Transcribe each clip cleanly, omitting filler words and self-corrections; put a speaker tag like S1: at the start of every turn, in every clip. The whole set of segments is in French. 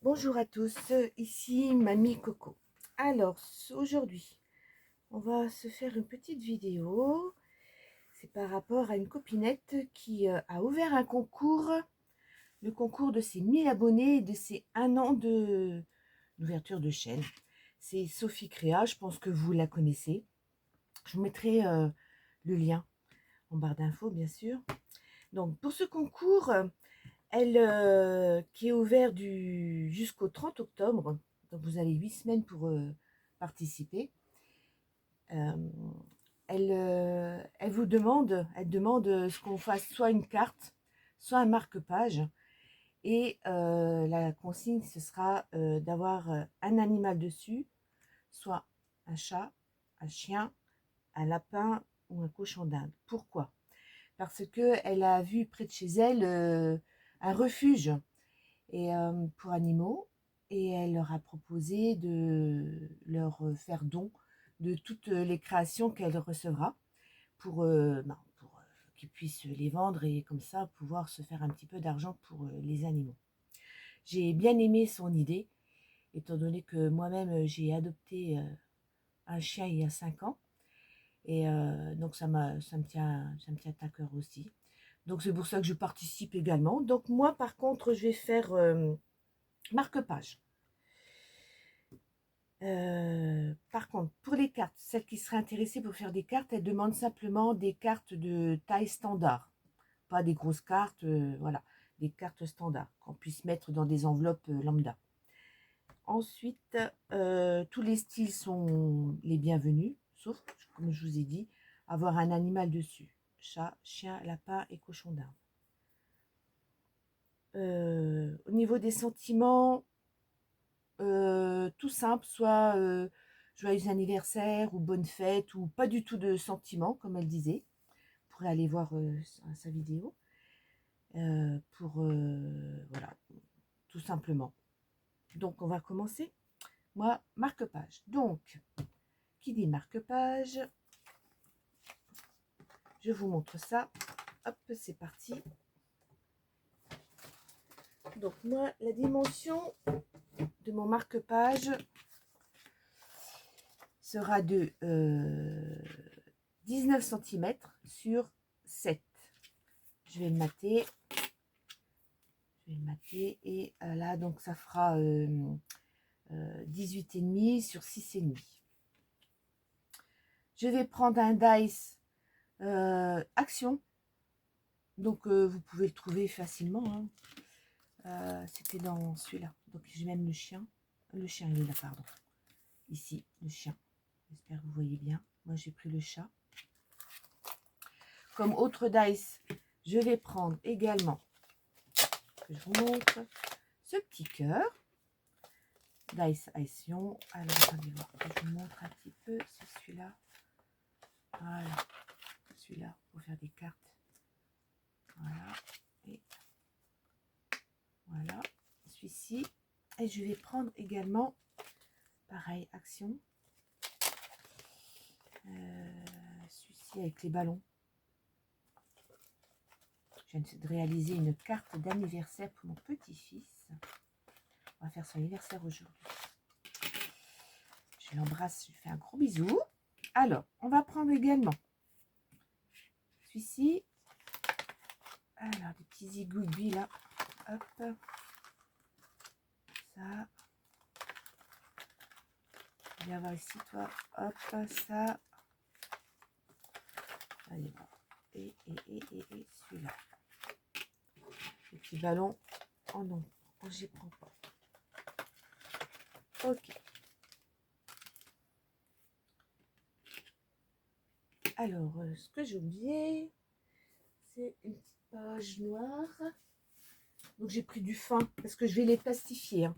S1: Bonjour à tous, ici Mamie Coco. Alors, aujourd'hui, on va se faire une petite vidéo. C'est par rapport à une copinette qui a ouvert un concours, le concours de ses 1000 abonnés et de ses 1 an d'ouverture de chaîne. C'est Sophie Créa, je pense que vous la connaissez. Je vous mettrai le lien en barre d'infos, bien sûr. Donc, pour ce concours, qui est ouvert jusqu'au 30 octobre. Donc vous avez 8 semaines pour participer. Elle vous demande, ce qu'on fasse soit une carte, soit un marque-page. Et la consigne, ce sera d'avoir un animal dessus, soit un chat, un chien, un lapin ou un cochon d'Inde. Pourquoi? Parce qu'elle a vu près de chez elle un refuge pour animaux, et elle leur a proposé de leur faire don de toutes les créations qu'elle recevra pour qu'ils puissent les vendre et comme ça pouvoir se faire un petit peu d'argent pour les animaux. J'ai bien aimé son idée, étant donné que moi-même j'ai adopté un chien il y a 5 ans, et donc ça me tient à cœur aussi. Donc c'est pour ça que je participe également. Donc moi par contre je vais faire marque-page. Par contre, pour les cartes, celles qui seraient intéressées pour faire des cartes, elles demandent simplement des cartes de taille standard. Pas des grosses cartes, voilà, des cartes standards qu'on puisse mettre dans des enveloppes lambda. Ensuite, tous les styles sont les bienvenus, sauf, comme je vous ai dit, avoir un animal dessus. Chat, chien, lapin et cochon d'Inde. Au niveau des sentiments, tout simple, soit joyeux anniversaire ou bonne fête, ou pas du tout de sentiments, comme elle disait. Vous pourrez aller voir sa vidéo. Voilà, tout simplement. Donc, on va commencer. Moi, marque-page. Donc, qui dit marque-page, je vous montre ça. Hop, c'est parti. Donc, moi, la dimension de mon marque-page sera de 19 cm sur 7. Je vais le mater. Et là, donc ça fera 18,5 sur 6,5. Je vais prendre un dice Action. Donc vous pouvez le trouver facilement. C'était dans celui-là. Donc j'ai même le chien. Le chien, il est là, pardon. Ici, le chien. J'espère que vous voyez bien. Moi, j'ai pris le chat. Comme autre dice, je vais prendre également, que je vous montre, ce petit cœur. Dice Action. Alors, attendez voir que je vous montre un petit peu. C'est celui-là. Voilà. Celui-là, pour faire des cartes. Voilà. Et voilà. Celui-ci. Et je vais prendre également, pareil, Action. Celui-ci avec les ballons. Je viens de réaliser une carte d'anniversaire pour mon petit-fils. On va faire son anniversaire aujourd'hui. Je l'embrasse, je lui fais un gros bisou. Alors, on va prendre également celui-ci. Alors, des petits zigouilles là. Hop. Ça. Viens voir ici, toi. Hop, ça. Allez, voir. Et celui-là. Les petits ballons. Oh non, j'y prends pas. Ok. Alors, ce que j'ai oublié, c'est une petite page noire. Donc, j'ai pris du fin parce que je vais les plastifier. Hein.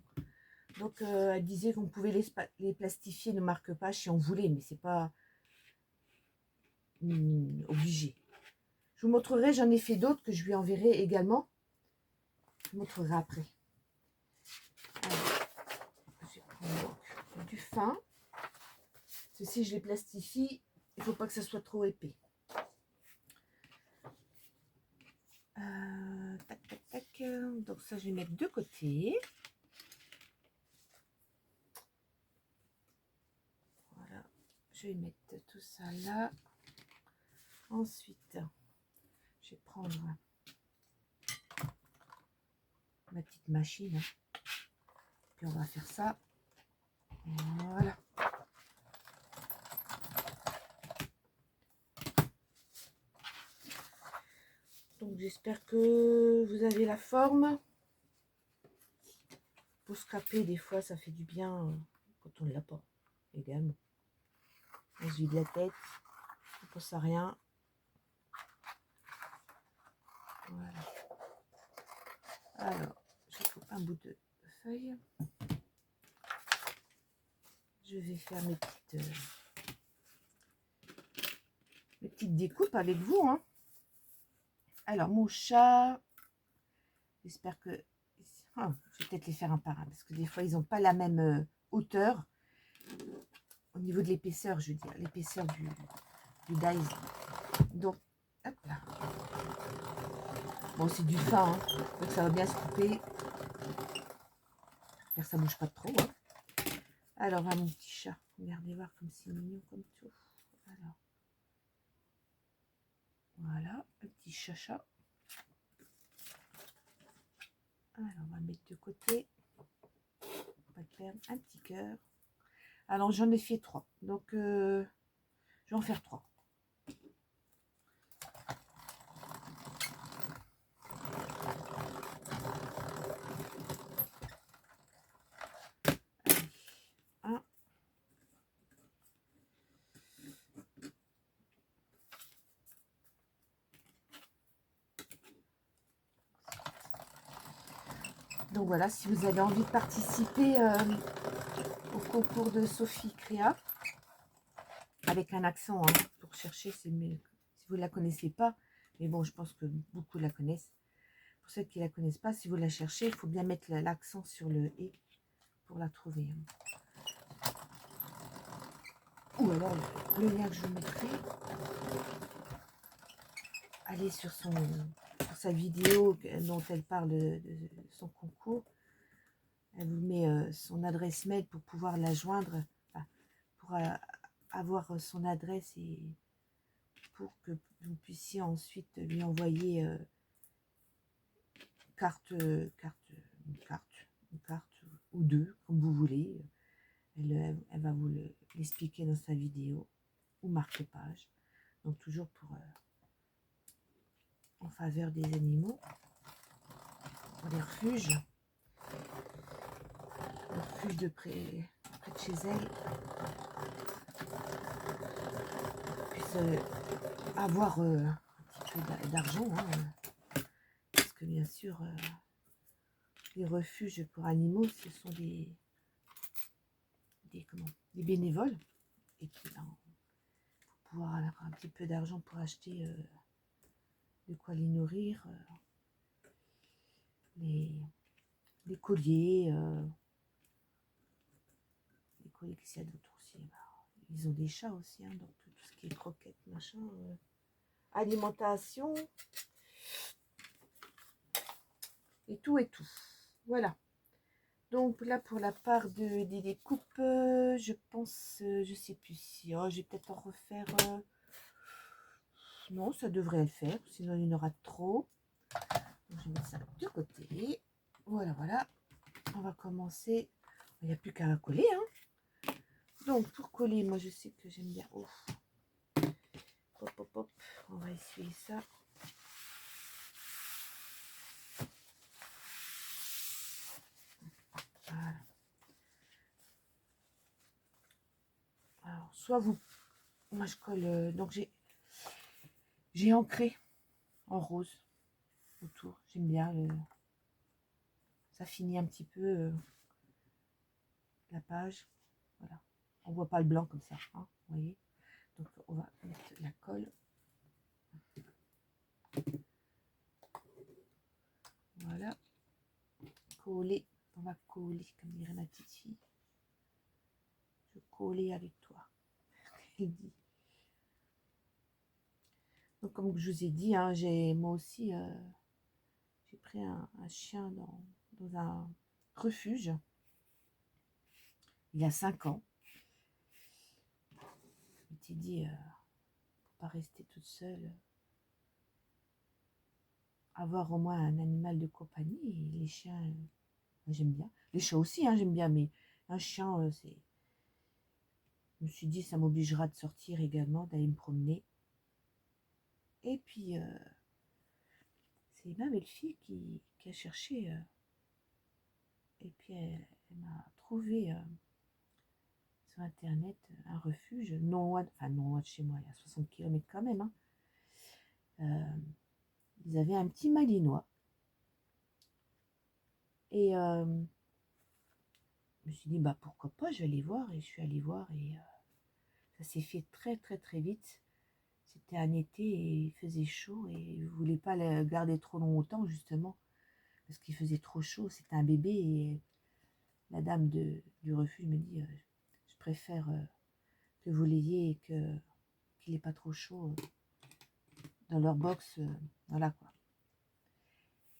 S1: Donc, elle disait qu'on pouvait les plastifier de marque-page si on voulait, mais c'est pas obligé. Je vous montrerai, j'en ai fait d'autres que je lui enverrai également. Je vous montrerai après. Alors, je vais prendre donc du fin. Ceci, je les plastifie. Il ne faut pas que ça soit trop épais. Tac, tac, tac. Donc ça, je vais mettre de côté. je vais mettre tout ça là. Ensuite, je vais prendre ma petite machine. Puis on va faire ça. Voilà. Donc j'espère que vous avez la forme. Pour scraper, des fois, ça fait du bien quand on ne l'a pas, également. On se vide la tête, on ne pense à rien. Voilà. Alors, je coupe un bout de feuille. Je vais faire mes petites découpes avec vous. Hein. Alors, mon chat, j'espère que... Oh, je vais peut-être les faire un par un, parce que des fois, ils n'ont pas la même hauteur. Au niveau de l'épaisseur, je veux dire, l'épaisseur du dies. Donc, hop là. Bon, c'est du fin, hein, donc ça va bien se couper. J'espère que ça ne bouge pas trop. Hein. Alors, mon petit chat, regardez voir comme c'est mignon comme tout. Alors, voilà, un petit chacha. Alors, on va mettre de côté. On va perdre un petit cœur. Alors, j'en ai fait 3. Donc, je vais en faire 3. Donc voilà, si vous avez envie de participer au concours de Sophie Créa, avec un accent, hein, pour chercher, c'est mieux. Si vous ne la connaissez pas, mais bon, je pense que beaucoup la connaissent. Pour ceux qui ne la connaissent pas, si vous la cherchez, il faut bien mettre l'accent sur le « et » pour la trouver. Hein. Ou alors, le lien que je vous mettrai, allez sur sa vidéo dont elle parle de son concours. Elle vous met son adresse mail pour pouvoir la joindre, enfin, pour avoir son adresse et pour que vous puissiez ensuite lui envoyer une carte ou deux, comme vous voulez. Elle va vous l'expliquer dans sa vidéo ou marque-page. Donc toujours en faveur des animaux, pour les refuges. Le refuge de près de chez elle puisse avoir un petit peu d'argent, hein, parce que bien sûr les refuges pour animaux ce sont des bénévoles et qui ben, pour pouvoir avoir un petit peu d'argent pour acheter de quoi les nourrir, les colliers, qu'il y a d'autres aussi. Ils ont des chats aussi, hein, donc tout ce qui est croquettes, machin, alimentation, et tout et tout. Voilà. Donc là, pour la part des découpes, je pense, je sais plus si, je vais peut-être en refaire. Non, ça devrait le faire, sinon il y en aura trop. Donc, je vais mettre ça de côté. Voilà, voilà. On va commencer. Il n'y a plus qu'à coller, hein. Donc, pour coller, moi, je sais que j'aime bien. Oh. Hop, hop, hop. On va essuyer ça. Voilà. Alors, soit vous... Moi, je colle... donc, j'ai ancré en rose autour. J'aime bien. Ça finit un petit peu la page. Voilà. On voit pas le blanc comme ça. Hein, vous voyez. Donc, on va mettre la colle. Voilà. Coller. On va coller, comme dirait ma petite fille. Je coller avec toi. Elle dit. Donc, comme je vous ai dit, hein, moi aussi, j'ai pris un chien dans un refuge il y a 5 ans. m'étais dit, pour pas rester toute seule, avoir au moins un animal de compagnie. Et les chiens, j'aime bien. Les chats aussi, hein, j'aime bien, mais un chien, c'est... Je me suis dit, ça m'obligera de sortir également, d'aller me promener. Et puis, c'est ma belle-fille qui a cherché. Et puis, elle m'a trouvé sur Internet un refuge, non loin, enfin non loin de chez moi, il y a 60 km quand même. Hein. Ils avaient un petit malinois. Et je me suis dit, bah pourquoi pas, je vais aller voir. Et je suis allée voir et ça s'est fait très très très vite. C'était un été et il faisait chaud et je voulais pas le garder trop longtemps justement parce qu'il faisait trop chaud. C'était un bébé et la dame du refuge me dit, je préfère que vous l'ayez et qu'il n'est pas trop chaud dans leur box, voilà quoi.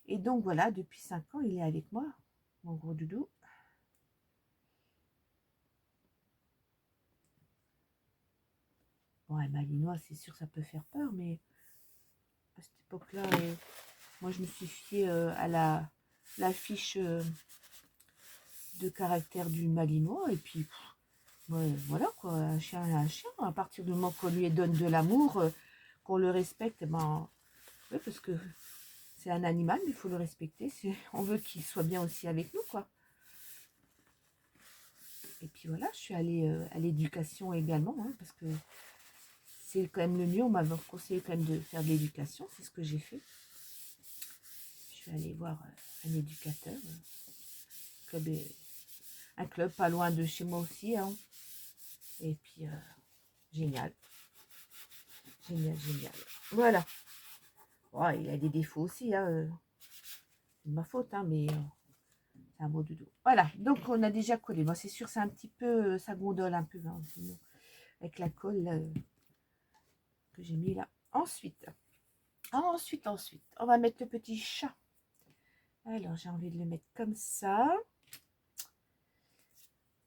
S1: Et donc voilà, depuis 5 ans, il est avec moi, mon gros doudou. Bon, un malinois, c'est sûr, ça peut faire peur, mais à cette époque-là, moi, je me suis fiée à la fiche de caractère du malinois, et puis, ouais, voilà, quoi, un chien est un chien. À partir du moment qu'on lui donne de l'amour, qu'on le respecte, ben, ouais, parce que c'est un animal, mais il faut le respecter. On veut qu'il soit bien aussi avec nous, quoi. Et puis voilà, je suis allée à l'éducation également, hein, parce que c'est quand même le mieux. On m'a conseillé quand même de faire de l'éducation, c'est ce que j'ai fait. Je suis allée voir un éducateur, un club pas loin de chez moi aussi. Hein. Et puis, génial. Génial, génial. Voilà. Oh, il a des défauts aussi, hein, c'est de ma faute, hein, mais c'est un beau doudou. Voilà, donc on a déjà collé. Moi, c'est sûr, c'est un petit peu, ça gondole un peu, hein, sinon, avec la colle que j'ai mis là. Ensuite, on va mettre le petit chat. Alors, j'ai envie de le mettre comme ça.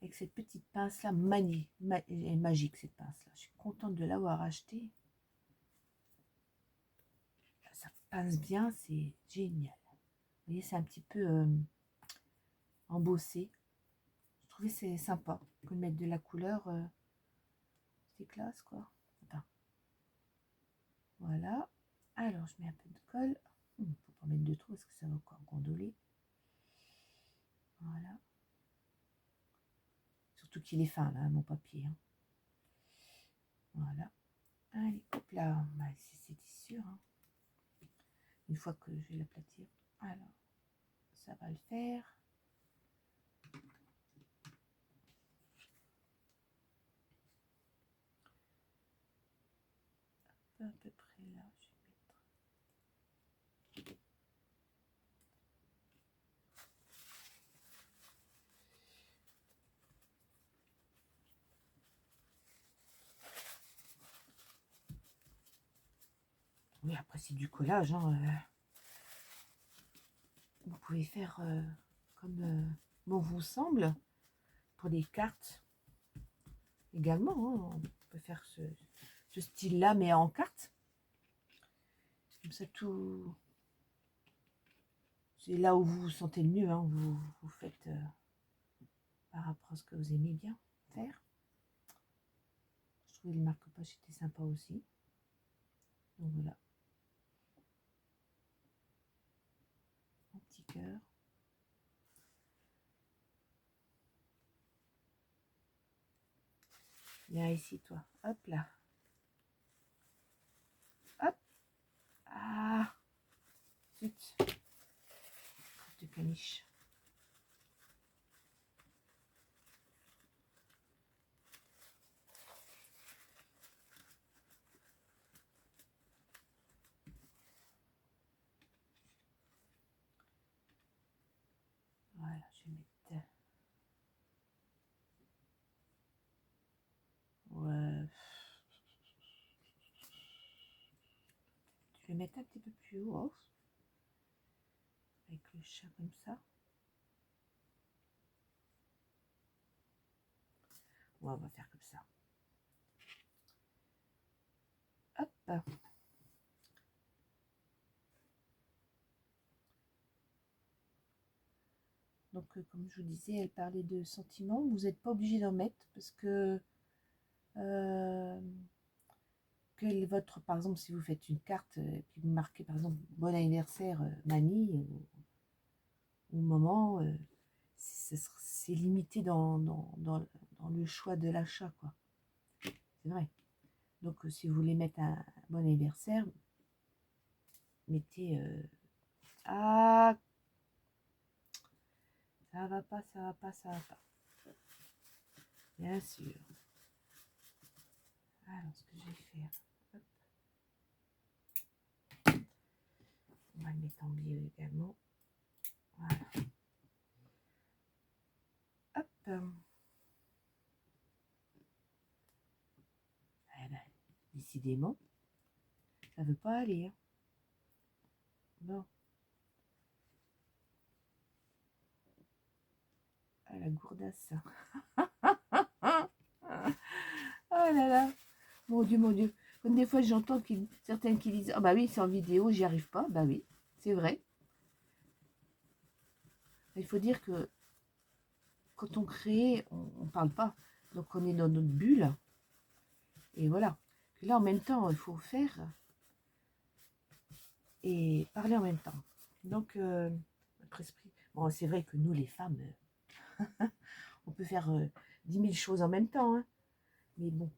S1: Avec cette petite pince là, magique cette pince là. Je suis contente de l'avoir achetée. Ça pince bien, c'est génial. Vous voyez, c'est un petit peu embossé. Je trouvais c'est sympa que de mettre de la couleur. C'est classe quoi. Enfin, voilà. Alors, je mets un peu de colle. Il ne faut pas mettre de trop parce que ça va encore gondoler. Voilà. Surtout qu'il est fin là, mon papier. Hein. Voilà. Allez, hop là. Bah, c'est sûr. Hein. Une fois que je vais l'aplatir. Alors, ça va le faire. À peu près là, je vais mettre. Oui, après c'est du collage. Hein, vous pouvez faire comme bon vous semble pour des cartes également. Hein, on peut faire ce style-là, mais en carte. Comme ça, tout. C'est là où vous vous sentez le mieux. Hein, vous faites par rapport à ce que vous aimez bien faire. Je trouvais le marque-page était sympa aussi. Donc voilà. Un petit cœur. Viens ici, toi. Hop là. Hop. Ah. Zut. De caniche. Voilà, je vais mettre. Ouais. Je vais mettre un petit peu plus haut. Avec le chat comme ça. Ouais, on va faire comme ça. Donc, comme je vous disais, elle parlait de sentiments. Vous n'êtes pas obligé d'en mettre parce que, votre, par exemple, si vous faites une carte et puis vous marquez, par exemple, bon anniversaire, mamie ou maman, c'est limité dans le choix de l'achat, quoi. C'est vrai. Donc, si vous voulez mettre un bon anniversaire, mettez... ah, ça va pas, ça va pas, ça va pas. Bien sûr. Alors, ce que je vais faire, hop. On va le mettre en bio également. Voilà. Hop. Eh ben, décidément, ça veut pas aller. Hein. Bon. Ah, la gourdasse. Oh là là. Mon Dieu, mon Dieu. Comme des fois, j'entends certains qui disent « Ah bah oui, c'est en vidéo, j'y arrive pas. » Bah oui, c'est vrai. Il faut dire que quand on crée, on ne parle pas. Donc, on est dans notre bulle. Et voilà. Et là, en même temps, il faut faire et parler en même temps. Donc, notre esprit... Bon, c'est vrai que nous, les femmes, on peut faire 10 000 choses en même temps. Hein. Mais bon,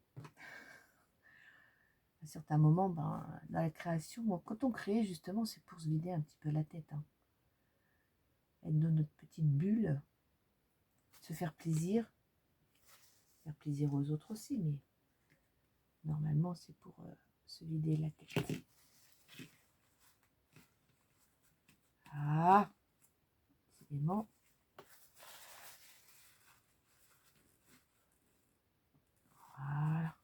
S1: à certains moments, ben, dans la création, bon, quand on crée, justement, c'est pour se vider un petit peu la tête. Hein. Être dans notre petite bulle, se faire plaisir aux autres aussi, mais normalement, c'est pour se vider la tête. Ah, décidément. Voilà.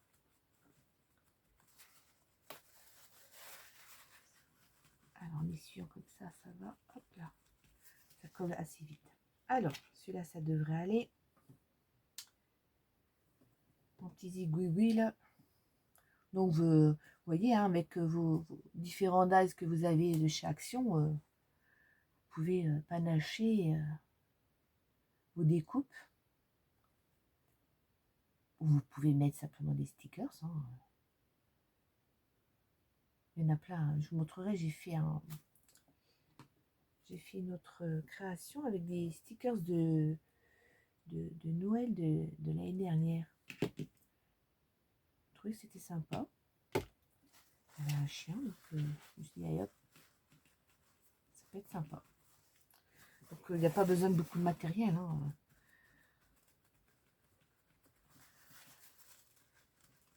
S1: Alors, en essuyant comme ça va. Hop là. Ça colle assez vite. Alors, celui-là, ça devrait aller. Mon petit zigouigoui là. Donc, vous voyez, hein, avec vos différents dies que vous avez de chez Action, vous pouvez panacher vos découpes. Ou vous pouvez mettre simplement des stickers. Hein. Il y en a plein. Hein. Je vous montrerai, j'ai fait une autre création avec des stickers de Noël de l'année dernière. Je trouvais que c'était sympa. J'avais un chien, donc je me suis dit, allez hop, ça peut être sympa. Donc il n'y a pas besoin de beaucoup de matériel. Hein.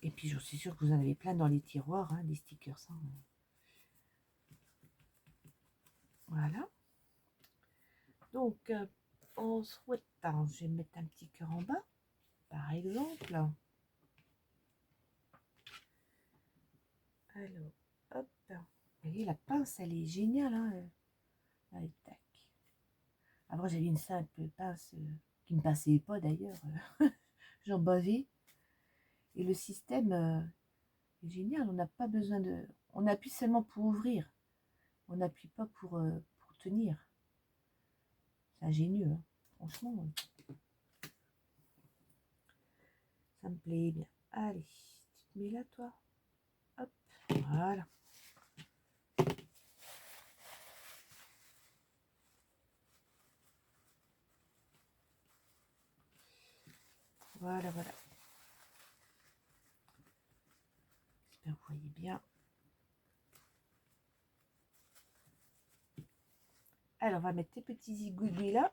S1: Et puis je suis sûre que vous en avez plein dans les tiroirs, hein, des stickers. Hein. Voilà. Donc en souhaitant, je vais mettre un petit cœur en bas, par exemple. Alors, hop. Vous voyez, la pince, elle est géniale. Hein. Allez, tac. Avant, j'avais une simple pince qui ne me passait pas d'ailleurs. J'en bavais. Et le système est génial. On n'a pas besoin de... On appuie seulement pour ouvrir. On n'appuie pas pour tenir. C'est ingénieux. Hein. Franchement, ça me plaît bien. Allez, tu te mets là, toi. Hop, voilà. Voilà, voilà. J'espère que vous voyez bien. Alors, on va mettre tes petits zigouigouis là.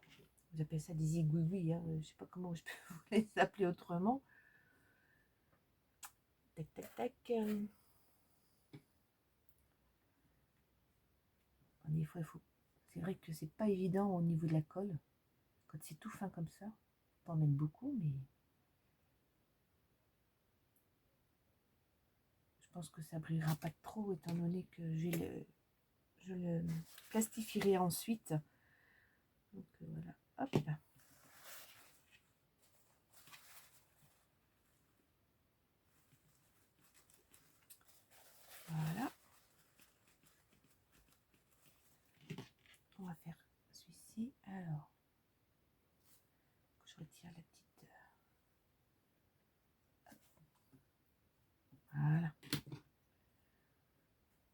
S1: Vous appelez ça des zigouigouis, hein. Je ne sais pas comment je peux vous les appeler autrement. Tac, tac, tac. Des fois, il faut... C'est vrai que c'est pas évident au niveau de la colle. Quand c'est tout fin comme ça, faut pas en mettre beaucoup, mais... Je pense que ça brillera pas trop, étant donné que je le plastifierai ensuite. Donc voilà, hop. sortir la petite... Voilà.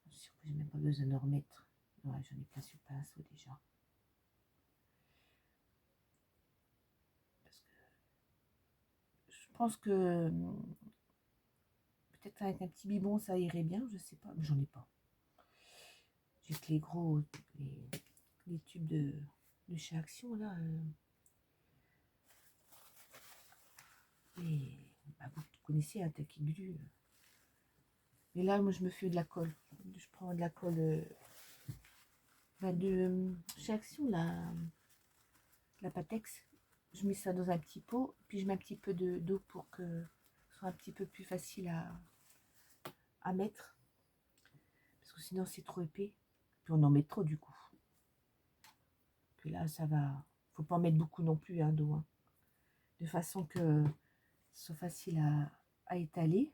S1: Je suis sûre que j'ai même pas besoin de remettre. Ouais, j'en ai plein sur le pinceau déjà. Parce que je pense que peut-être avec un petit biberon ça irait bien, je sais pas, mais j'en ai pas. J'ai que les gros, les tubes de chez Action là. Et bah, vous connaissez un taquet glu. Mais là, moi, je me fais de la colle. Je prends de la colle de chez Action, la Patex. Je mets ça dans un petit pot, puis je mets un petit peu d'eau pour que ce soit un petit peu plus facile à mettre. Parce que sinon, c'est trop épais. Puis on en met trop du coup. Puis là, ça va. Faut pas en mettre beaucoup non plus, hein, d'eau. Hein. De façon que ce soit facile à étaler.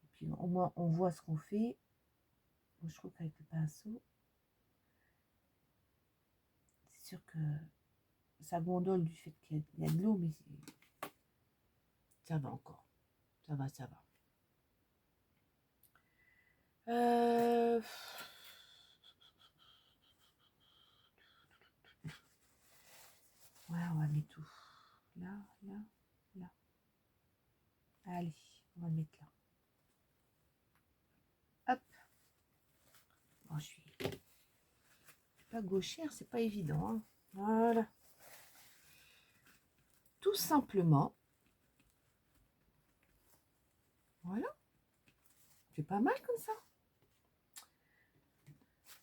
S1: Et puis au moins, on voit ce qu'on fait. Moi, je trouve qu'avec le pinceau, c'est sûr que ça gondole du fait qu'il y a de l'eau, mais ça va encore. Ça va, ça va. Ouais, on va mettre tout. Là, là, là. Allez, on va le mettre là. Hop. Bon, je suis pas gauchère, c'est pas évident. Hein. Voilà. Tout simplement. Voilà. C'est pas mal comme ça.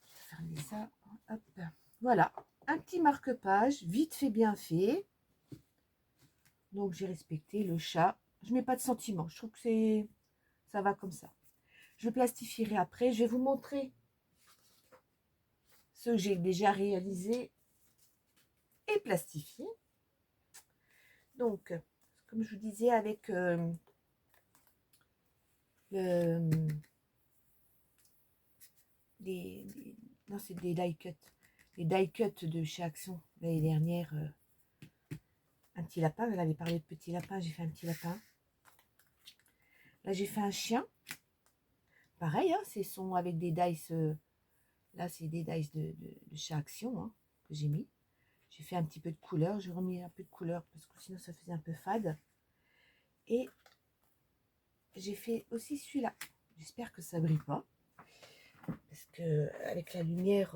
S1: Je vais fermer ça. Hop. Voilà. Un petit marque-page, vite fait, bien fait. Donc, j'ai respecté le chat. Je mets pas de sentiment. Je trouve que ça va comme ça. Je plastifierai après. Je vais vous montrer ce que j'ai déjà réalisé et plastifié. Donc, comme je vous disais, avec non, c'est des die cut. Les die cut de chez Action l'année dernière. Un petit lapin. Elle avait parlé de petit lapin. J'ai fait un petit lapin. Là, j'ai fait un chien. Pareil, hein, c'est son avec des dice. Là, c'est des dice de chez Action hein, que j'ai mis. J'ai fait un petit peu de couleur. J'ai remis un peu de couleur parce que sinon, ça faisait un peu fade. Et j'ai fait aussi celui-là. J'espère que ça brille pas. Parce que avec la lumière,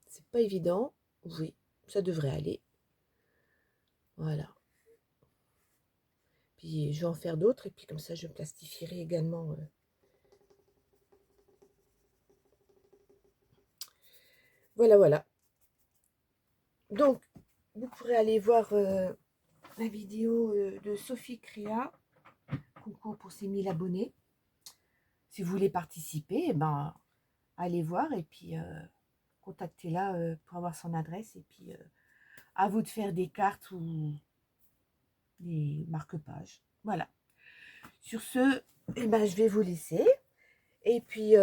S1: c'est pas évident. Oui, ça devrait aller. Voilà. Puis je vais en faire d'autres. Et puis comme ça, je plastifierai également. Voilà, voilà. Donc, vous pourrez aller voir la vidéo de Sophie Créa. Concours pour ses 1000 abonnés. Si vous voulez participer, eh ben, allez voir et puis contactez-la pour avoir son adresse. Et puis, à vous de faire des cartes ou des marque-pages. Voilà. Sur ce, eh ben, je vais vous laisser. Et puis,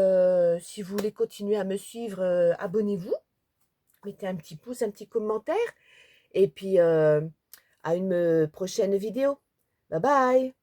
S1: si vous voulez continuer à me suivre, abonnez-vous. Mettez un petit pouce, un petit commentaire. Et puis, à une prochaine vidéo. Bye bye!